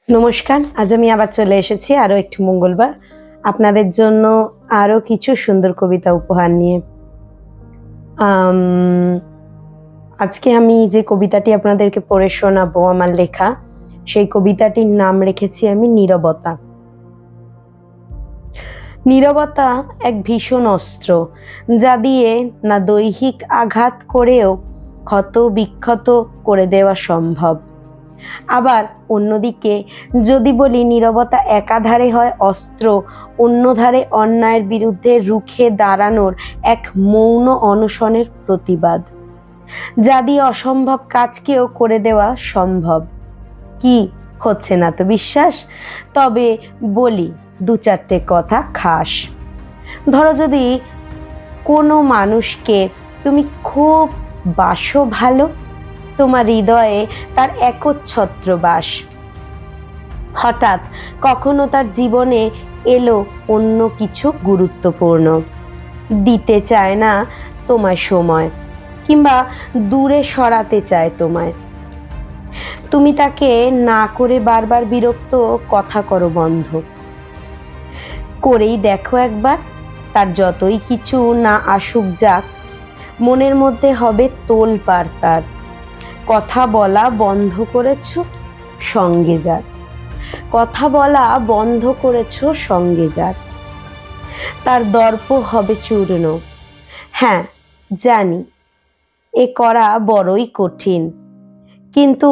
নমস্কার, আজ আমি আবার চলে এসেছি আরও একটি মঙ্গলবার আপনাদের জন্য আরও কিছু সুন্দর কবিতা উপহার নিয়ে। আজকে আমি যে কবিতাটি আপনাদেরকে পড়ে শোনাবো আমার লেখা, সেই কবিতাটির নাম রেখেছি আমি নীরবতা। নীরবতা এক ভীষণ অস্ত্র, যা দিয়ে না দৈহিক আঘাত করেও ক্ষত বিক্ষত করে দেওয়া সম্ভব। আবার অন্যদিকে যদি বলি, নীরবতা একাধারে হয় অস্ত্র, অন্য ধারে অন্যায়ের বিরুদ্ধে রুখে দাঁড়ানোর এক মৌন অনশনের প্রতিবাদ, যা দিয়ে অসম্ভব কাজকেও করে দেওয়া সম্ভব। কি হচ্ছে না তো বিশ্বাস? তবে বলি দু চারটে কথা খাস। ধরো, যদি কোনো মানুষকে তুমি খুব বাসো ভালো, তোমার হৃদয়ে তার একচ্ছত্র বাস। হঠাৎ কখনো তার জীবনে এলো অন্য কিছু গুরুত্বপূর্ণ, দিতে চায় না তোমায় সময়, কিংবা দূরে সরাতে চায় তোমায়। তুমি তাকে না করে বারবার বিরক্ত কথা করো বন্ধ। করেই দেখো একবার, তার যতই কিছু না আসুক যাক, মনের মধ্যে হবে তোলপাড়। তার কথা বলা বন্ধ করেছো, সঙ্গে যার। কথা বলা বন্ধ করেছো, সঙ্গে যার। তার দর্প হবে চূর্ণ। হ্যাঁ জানি, এ করা বড়ই কঠিন, কিন্তু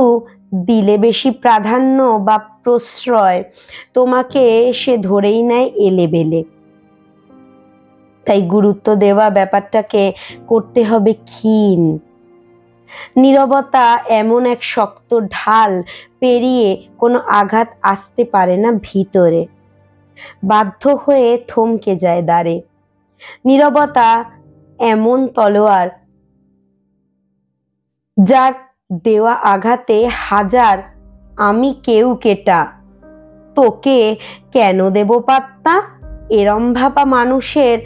দিলে বেশি প্রাধান্য বা প্রশ্রয়, তোমাকে সে ধরেই নেয় এলেবেলে। তাই গুরুত্ব দেওয়া ব্যাপারটাকে করতে হবে ক্ষীণ। নীরবতা এমন এক শক্ত ঢাল, পেরিয়ে কোনো আঘাত আসতে পারে না ভিতরে, বাধ্য হয়ে থমকে যায় দ্বারে। নীরবতা এমন তলোয়ার, যার দেওয়া আঘাতে হাজার আমি কেউ কেটা। তোকে কেন দেব পাত্তা, এরম ভাবা মানুষের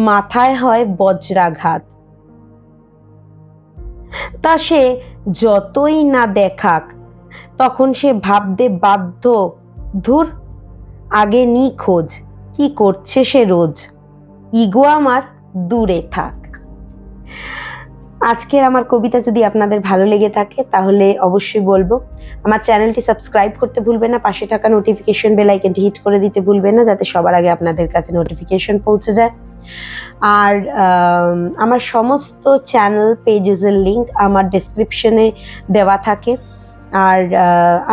মাথায় হয় বজ্রাঘাত। তা সে যতই না দেখাক, তখন সে ভাবতে বাধ্য, ধুর আগে নি খোঁজ, কি করছে সে রোজ, ইগো আমার দূরে থাক। আজকের আমার কবিতা যদি আপনাদের ভালো লেগে থাকে তাহলে অবশ্যই বলবো আমার চ্যানেলটি সাবস্ক্রাইব করতে ভুলবেন না, পাশে থাকা নোটিফিকেশন বেল আইকনটি হিট করে দিতে ভুলবেন না, যাতে সবার আগে আপনাদের কাছে নোটিফিকেশন পৌঁছে যায়। আর আমার সমস্ত চ্যানেল পেজেসের লিঙ্ক আমার ডেসক্রিপশনে দেওয়া থাকে। আর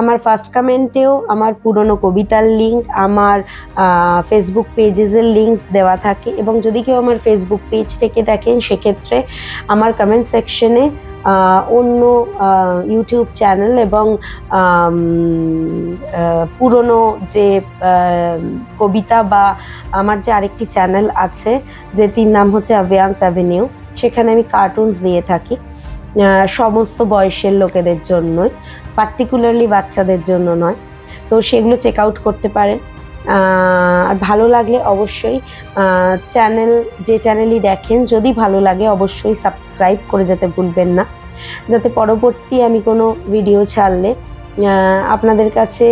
আমার ফার্স্ট কমেন্টেও আমার পুরনো কবিতার লিঙ্ক, আমার ফেসবুক পেজেসের লিঙ্কস দেওয়া থাকে। এবং যদি কেউ আমার ফেসবুক পেজ থেকে দেখেন, সেক্ষেত্রে আমার কমেন্ট সেকশনে অন্য ইউটিউব চ্যানেল এবং পুরনো যে কবিতা বা আমার যে আরেকটি চ্যানেল আছে যেটির নাম হচ্ছে আভিয়ান্স অ্যাভিনিউ, সেখানে আমি কার্টুনস দিয়ে থাকি, সমস্ত বয়সের লোকেদের জন্যই, পার্টিকুলারলি বাচ্চাদের জন্য নয়। তো সেগুলো চেক আউট করতে পারেন। আর ভালো লাগলে অবশ্যই যে চ্যানেলই দেখেন, যদি ভালো লাগে অবশ্যই সাবস্ক্রাইব করে যেতে ভুলবেন না, যাতে পরবর্তী আমি কোনো ভিডিও ছাড়লে আপনাদের কাছে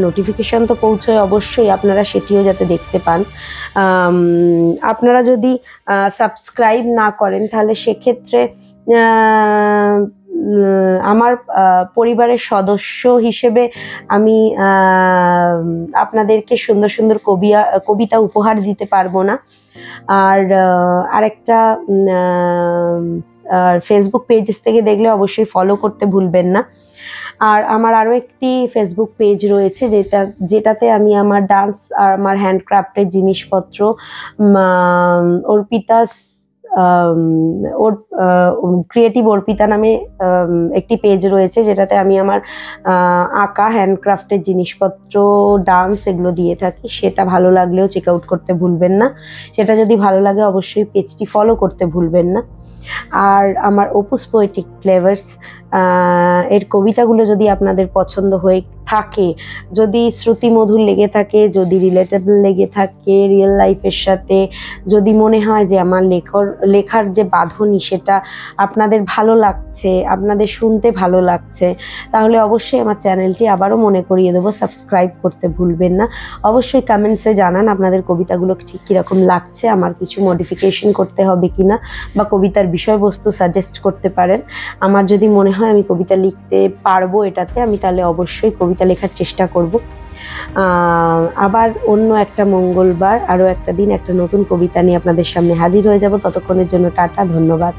নোটিফিকেশন তো পৌঁছয় অবশ্যই, আপনারা সেটিও যাতে দেখতে পান। আপনারা যদি সাবস্ক্রাইব না করেন তাহলে সেক্ষেত্রে আমার পরিবারের সদস্য হিসেবে আমি আপনাদেরকে সুন্দর সুন্দর কবিতা উপহার দিতে পারবো না। আর আরেকটা ফেসবুক পেজেস থেকে দেখলে অবশ্যই ফলো করতে ভুলবেন না। আর আমার আরও একটি ফেসবুক পেজ রয়েছে যেটাতে আমি আমার ডান্স আর আমার হ্যান্ডক্রাফটের জিনিসপত্র, অর্পিতাস ক্রিয়েটিভ অর্পিতা নামে একটি পেজ রয়েছে, যেটাতে আমি আমার আঁকা হ্যান্ডক্রাফটের জিনিসপত্র, ডান্স এগুলো দিয়ে থাকি। সেটা ভালো লাগলেও চেক আউট করতে ভুলবেন না। সেটা যদি ভালো লাগে অবশ্যই পেজটি ফলো করতে ভুলবেন না। আর আমার অপুস পোয়েটিক ফ্লেভার্স এর কবিতাগুলো যদি আপনাদের পছন্দ হয়ে থাকে, যদি শ্রুতিমধুর লেগে থাকে, যদি রিলেটেবল লেগে থাকে রিয়েল লাইফের সাথে, যদি মনে হয় যে আমার লেখার যে বাঁধনি সেটা আপনাদের ভালো লাগছে, আপনাদের শুনতে ভালো লাগছে, তাহলে অবশ্যই আমার চ্যানেলটি আবারও মনে করিয়ে দেবো সাবস্ক্রাইব করতে ভুলবেন না। অবশ্যই কমেন্টসে জানান আপনাদের কবিতাগুলো ঠিক কীরকম লাগছে, আমার কিছু মডিফিকেশন করতে হবে কিনা, বা কবিতার বিষয়বস্তু সাজেস্ট করতে পারেন। আমার যদি মনে হয় আমি কবিতা লিখতে পারবো এটাতে, আমি তাহলে অবশ্যই কবিতা লেখার চেষ্টা করব। আবার অন্য একটা মঙ্গলবার আরও একটা দিন একটা নতুন কবিতা নিয়ে আপনাদের সামনে হাজির হয়ে যাব। ততক্ষণের জন্য টাটা, ধন্যবাদ।